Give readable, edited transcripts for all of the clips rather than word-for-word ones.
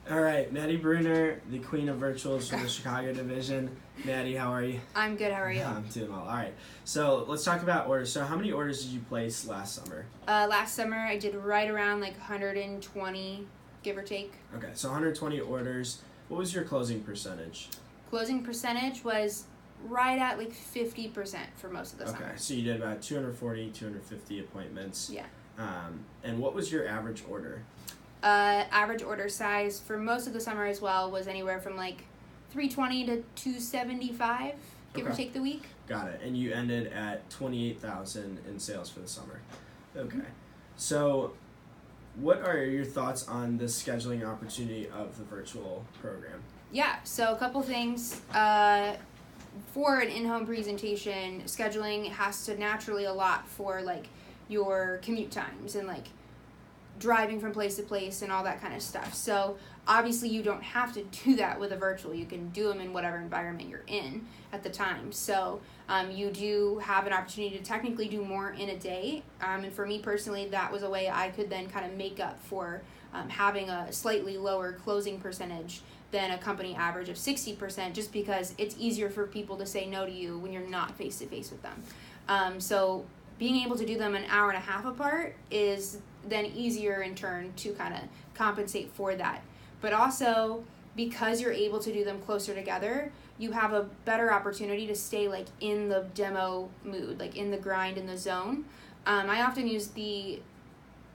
All right, Maddie Brunner, the queen of virtuals for the Chicago division. Maddie, how are you? I'm good. How are you? I'm doing well. All right, so let's talk about orders. So how many orders did you place last summer? Last summer I did right around like 120, give or take. Okay, so 120 orders. What was your closing percentage? Closing percentage was right at like 50% for most of the summer. Okay, so you did about 240, 250 appointments. Yeah. And what was your average order? Average order size for most of the summer as well was anywhere from like 320 to 275, give or Okay. take the week. Got it. And you ended at 28,000 in sales for the summer. Okay. So what are your thoughts on the scheduling opportunity of the virtual program? Yeah, so a couple things. For an in-home presentation, scheduling has to naturally allot for like your commute times and like driving from place to place and all that kind of stuff. So obviously you don't have to do that with a virtual. You can do them in whatever environment you're in at the time. So you do have an opportunity to technically do more in a day. And for me personally, that was a way I could then kind of make up for having a slightly lower closing percentage than a company average of 60%, just because it's easier for people to say no to you when you're not face to face with them. So being able to do them an hour and a half apart is then easier in turn to kind of compensate for that. But also, because you're able to do them closer together, you have a better opportunity to stay like in the demo mood, like in the grind, in the zone. I often use the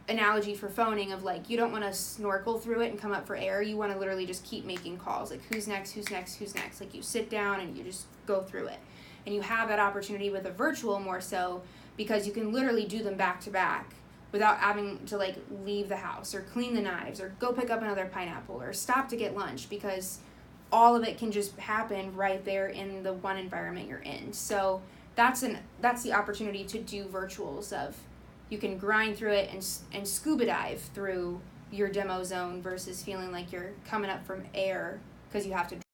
analogy for phoning of like, you don't want to snorkel through it and come up for air. You want to literally just keep making calls, like who's next, who's next, who's next. Like you sit down and you just go through it. And you have that opportunity with a virtual more so because you can literally do them back to back without having to like leave the house or clean the knives or go pick up another pineapple or stop to get lunch, because all of it can just happen right there in the one environment you're in. So that's the opportunity to do virtuals of, you can grind through it and scuba dive through your demo zone versus feeling like you're coming up from air because you have to